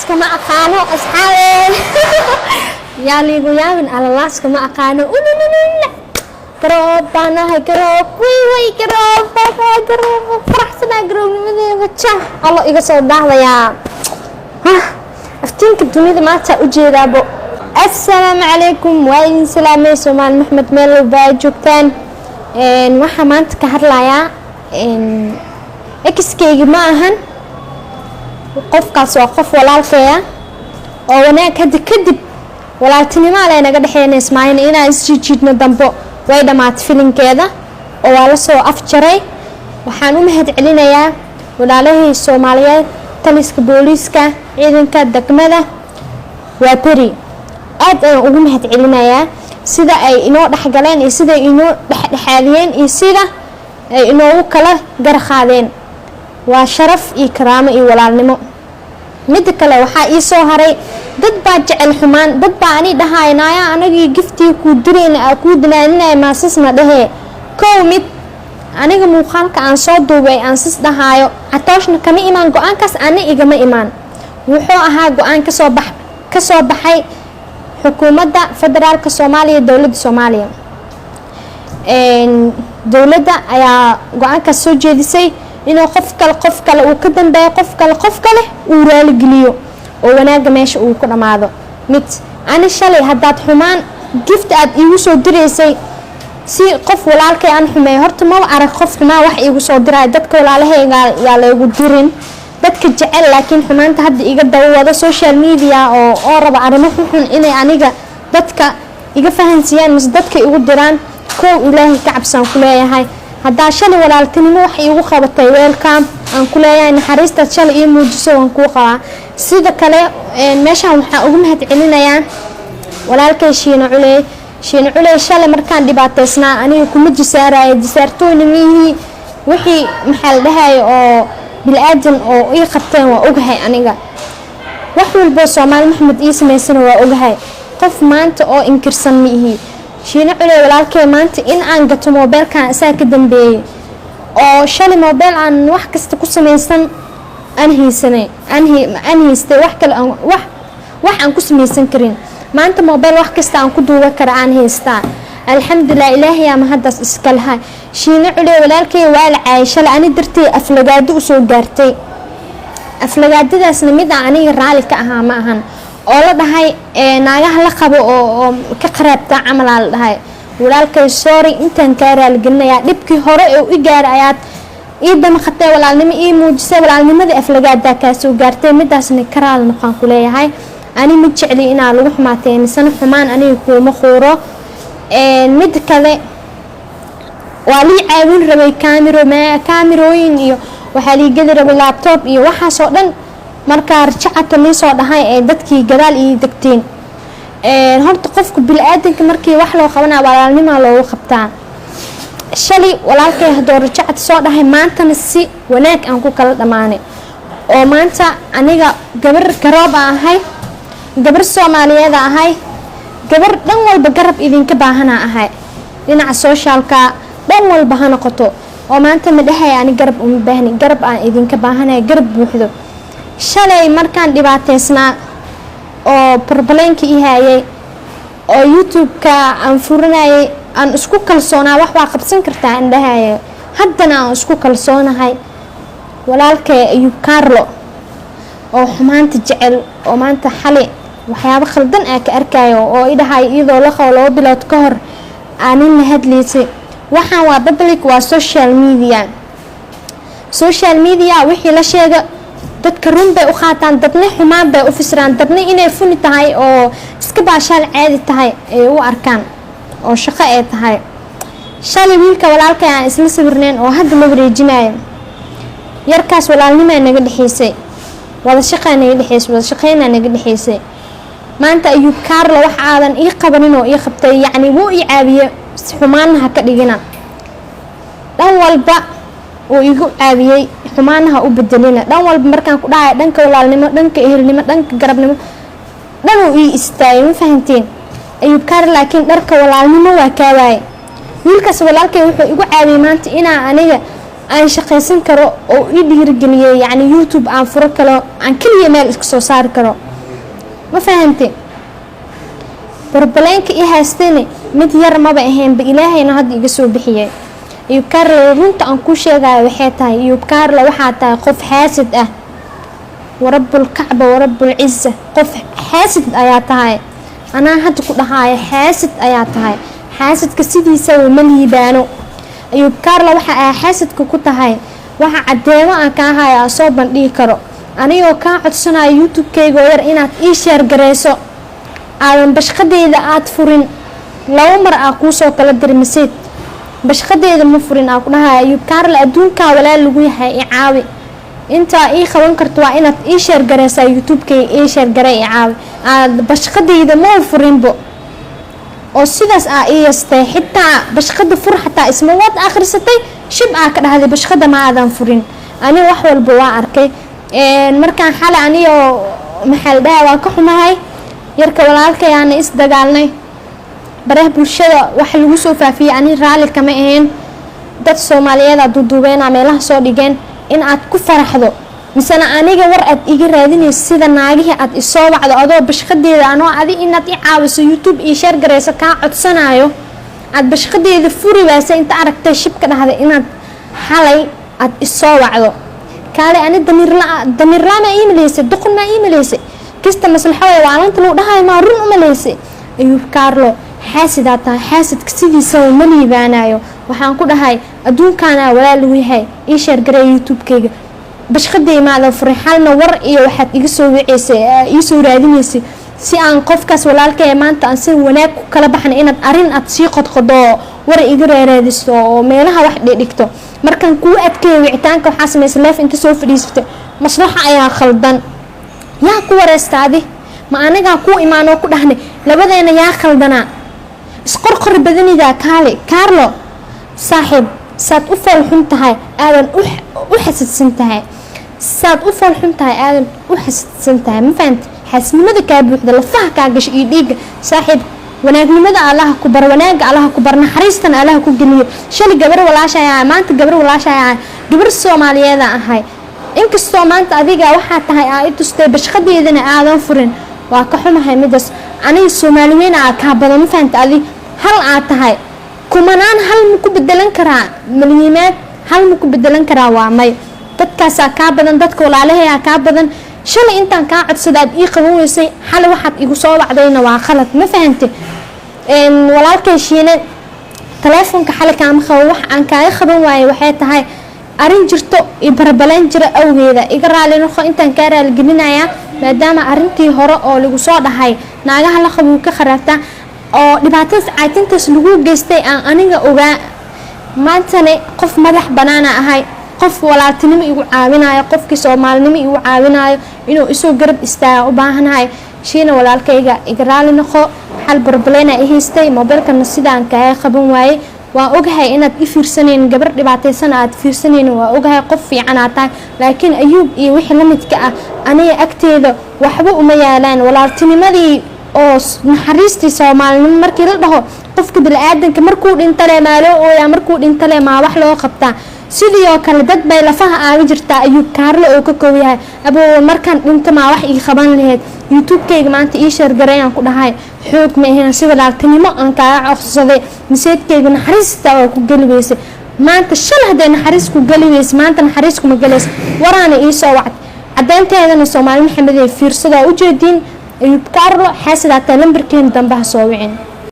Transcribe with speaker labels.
Speaker 1: laaska ma aqaano asxaabe yaa liigu yaabin laaska ma aqaano garoob baan ahay garoob way garoob faraxsanaa garoobnimadeeda jah allo iga soo daahdayaa aftiinka dunida maanta u jeedaabo assalaamu calaykum waa idin salaamay Soomaali Maxmed meel walba joogtaan waxaa maanta ka hadlayaa ekiskeyga ma ahan qofkaas waa qof walaalkeeya oo wanaag hadda kadib walaaltinimo ay naga dhaxeynaa ismaayn inaan isjiidno dambo way dhamaatay filinkeeda oo waa la soo afjaray waxaan u mahad celinayaa walaalahii Soomaaliyeed taliska booliska ciidanka degmada waa bari aad aan ugu mahad celinayaa sida ay inoo dhaxgaleen iyo sida inoo dhaxadiyeen iyo sida ay inoo kala garqaadeen waa sharaf iyo karaamo iyo walaalnimo mid kale waxa ii soo haray dad baa jecel xumaan dad baa ani dhahaynaya anagii giftii ku direen ku dinaanay maasisna dhahe koomid aniga muuqaalka aan soo duubay aan sis dhahaayo atooshna kama iman go'aankaas ani igama iman wuxuu ahaa go'aan ka soo baxay xukuumadda federaalka Soomaaliya dawladda Soomaaliya dawladda ayaa go'aanka soo jeedisay inuu qof kale uu ka dambeeyo qof kale uu raali geliyo oo wanaaga meesha uu ku dhamaado mid ani shalay hadaad xumaan gift aad iigu soo direysay si qof walaalkay aan xumay horta ma arag qofna wax iigu soo diray dadka walaalahayga yaa leegu dirin dadka jecel laakiin xumaanta hadda iga dawada social media oo raba arrimo xun inay aniga dadka iga fahansiyaan mis dadka igu diraan koow ilaahay ka cabsan ku leeyahay hadaa shalay walaaltinimo wax iigu qabatay welcome aan ku leeyahay naxariista shalay iyo muujiso aan ku qabaa sida kale meeshaan waxa ugu mahad celinayaa walaalkay Shiina Culey shalay markaan dhibaateysnaa aniga kuma jisaartooynimihii wixii maxal dhahay oo bilaadan oo ii qabteen waa ogahay aniga wax walba Soomaali Maxmed ii sameeysan waa ogahay qof maanta oo inkirsan mihi Shiina Culey walaalkay maanta in aan gato mobilkan asaa ka dambeeyay oo shalay mobil aan wax kasta ku sameeysan aan haystay wax kale wax aan ku sameeysan karin maanta mobil wax kasta aan ku duuba kara aan haystaa alxamdulillah ilaahay ma hadas iska lahay Shiina Culey walaalkay waa la caayishay ani dartay aflagaado u soo gaartay aflagaadadaasna mid aan aniga raali ka ahaa ma ahan oo la dhahay naagaha la qabo oo ka qaraabta camal la dhahay walaalkay sorry intaan ka raali gelinayaa dibkii hore oo i gaarayaad ii damqatay walaalnimo ii muujisay walaalnimadii aflagaada ka soo gaartay midaasna karaal noqon ku leeyahay ani ma jecli inaa lagu xumaatay misan xumaan aniga kuma qooro mid kale waa li caawin rabay kaamirooyin iyo waxa li gadi rabay laptop iyo waxa soo dhan marka rajacto li soo dhahay ee dadkii gadaal ii degteen horta qofku bilaadanka markii wax loo qabanaa walaalnimo loo qabtaa shalay walaalkay hadoo rajacto soo dhahay maantana si wanaag aan ku kala dhamaanay oo maanta aniga gabar garoob ahay gabar Soomaaliyeed ahay gabar dhan walba garab idinka baahana ahay dhinaca socialka dhan walba ha noqoto oo maanta ma dhahay ani garab uma baahni garab aan idinka baahanahay garab buuxdo shalay markaan dhibaateysnaa oo barbaleenka ii hayay oo YouTube-ka aan furanayay aan isku kalsoonaa wax waa qabsan kartaa aan dhahay haddana aan isku kalsoonahay walaalkay Ayub Carlo oo xumaanta jecel oo maanta xalay waxyaabo khaldan ka arkayo oo idahay iyadoo la qowlo bilood ka hor aanin la hadliisay waxaan waa public waa social media wixii la sheega dadka run bay u qaataan dadna xumaan bay u fisraan dadna inay funi tahay oo iska baashaan caadi tahay ay u arkaan oo shaqo ay tahay shalay wiilka walaalkay aan isla sawirneen oo hadda la wareejinayo yarkaas walaalnimo naga dhaxeysay wada shaqeynaa naga dhaxeysay maanta Ayub Carlo wax aadan ii qabanin oo ii qabtay yacni wuu ii caabiye xumaanaha ka dhigina dhan walba oo igu caabiyay xumaanaha u bedelina dhan walba markaan ku dhahay dhanka walaalnimo dhanka ehelnimo dhanka garabnimo dhan uu ii istaagay ma fahanteen Ayub Carlo laakiin dharka walaalnimo waa ka waayay wiilkaas walaalkay wuxuu igu caabiyay maanta inaa aniga aan shaqaysan karo oo ii dhiirigeliyay yacni youtube aan furo karo aan kaliya meel iska soo saari karo ma fahantay barbaleenka ii haystayna mid yar maba ahaynba ilaahayna hadda iga soo bixiyay Ayub Carlo runta aan ku sheegayo waxay tahay Ayub Carlo waxaa tahay qof xaasid ah warabbul kacba warabbul izza qof xaasid ayaa tahay anaa hadda ku dhahayo xaasid ayaa tahay xaasidka sidiisa ma liibaano Ayub Carlo waxa ay xaasidka ku tahay waxa cadeemo aan ka hayaa soo bandhigi karo anigoo ka codsanayo youtube-kayga yar inaad ii share gareyso aadan bashqadeeda aad furin laba mar aan kuu soo kala dirmisid bashqadeeda ma furin aan ku dhahayo Ayub Carlo adduunka walaal lagu yahay i caawi inta ii qaban karto waa inaad ii share gareysaa youtube-kayga ii share garey i caawi aad bashqadeeda ma furinbo oo sidaas ii yastay xitaa bashqada fur xataa isma wad akhrisatay shib ka dhahday bashqada ma aadan furin ani wax walba waa arkay markaan xal aniyo maxal dhaha waa ka xumahay yarka walaalkay aan is dagaalnay baraha bulshada wax lagu soo faafiyay ani raali kama ahayn dad Soomaaliyeed aad duubeena meelaha soo dhigeen in aad ku faraxdo misana aniga war aad iga raadinayso sida naagihii aad isoo wacdo adoo bashqadeeda anoo adi inaad i caawiso youtube ii share gareyso ka codsanayo aad bashqadeeda furi waasay inta aragtay shibka dhahday inaad xalay aad isoo wacdo kaale ani damir la ma iimayleysay duqun ma iimayleysay kista maslaxada waalanta loo dhahay ma run uma leysay Ayub Carlo xaasida tahay xaasidka sidiisa ma liibaanayo waxaan ku dhahay adduunkaana walaal lagu yahay ii share garay youtube-kayga bashqaday maada furay xalna war iyo waxaad iga soo wicisay ii soo raadinaysay si aan qofkaas walaalkay maanta aan si wanaag ku kala baxnay inaad arin aad sii qodqodo war iga reereediso oo meelaha wax dhigto markaan ku adkeeyo wicitaanka waxa sameysay leef inta soo fadhiistay maslaxa ayaa khaldan yaa ku wareestaadi ma anaga ku imaano ku dhahnay labadeena yaa khaldana isqorqor badanida Carlo saaxib saad u falxun tahay aadan u xasadsan tahay saad u falxun tahay aadan u xasadsan tahay ma fahant xasnimada ka buuxda lafaha ka gash ii dhiig saaxib wanaagnimada Allah ku bar wanaaga Allah ku bar naxariistan Allah ku geliyo shalay gabar walaashay maanta gabar walaashay gabar Soomaaliyeed ahay inkastoo maanta adiga waxa tahay aad tustay bashqadeedana aadan furin waa ka xumahay midas aniga Soomaaliyeena ka badan ma fahant adi hal aad tahay kumanaan hal ma ku bedelan karaa malyimaad hal ma ku bedelan karaa waa may dadkaas ka badan dadka walaalahay ka badan shalay intaan ka codsadaad ii qaban weysay hal waxaad igu soo wacdayna waa khalad ma fahantay walaalkay shiine telefoonka xalka ama qaw wax aan kaaga qaban waayay waxay tahay arin jirto i barbalan jira awgeeda iga raali noqo intaan ka raali gelinaya maadaama arintii hore oo lagu soo dhahay naagaha la qabu ka kharaabta oo dhibaatada caatintaas lagu geystay aan aniga ogaa maantane qof madax banaana ahay qof walaaltinimo igu caawinayo qofkii Soomaalinimo igu caawinayo inuu isoo garab istaago u baahanahay shiina walaalkayga iga raali noqo hal barbalena i haystay mobilkana sidaan ka qaban waayay waa ogahay inaad i fiirsaneen gabar dhibaataysan aad fiirsaneen waa ogahay qof fiican aad tahay laakiin Ayub iyo wixii la midka ah aniga agteeda waxba uma yaalaan walaaltinimadii oo naxariistii Soomaalinimo markii la dhaho qofka bini'aadanka markuu dhintay maalo oo markuu dhintay ma wax loo qabtaa sidoo kale dad bay lafaha aaga jirta Ayub Carlo oo ka koobiyahay abo markaan dhinta ma wax ii qaban lahayd youtube-kayga maanta ii share gareeyaan ku dhahay xoog ma ahayn sida laaltinimo aan ka codsaday miseedkayga naxariista oo ku galiweysay maanta shal haday naxariis ku galiweysay maanta naxariis kuma galeys waraana ii soo wacd cadeynteedana Soomaali Maxamed ee fiirsada u jeedin Ayub Carlo xaasida lambarkeen dambe soo wicin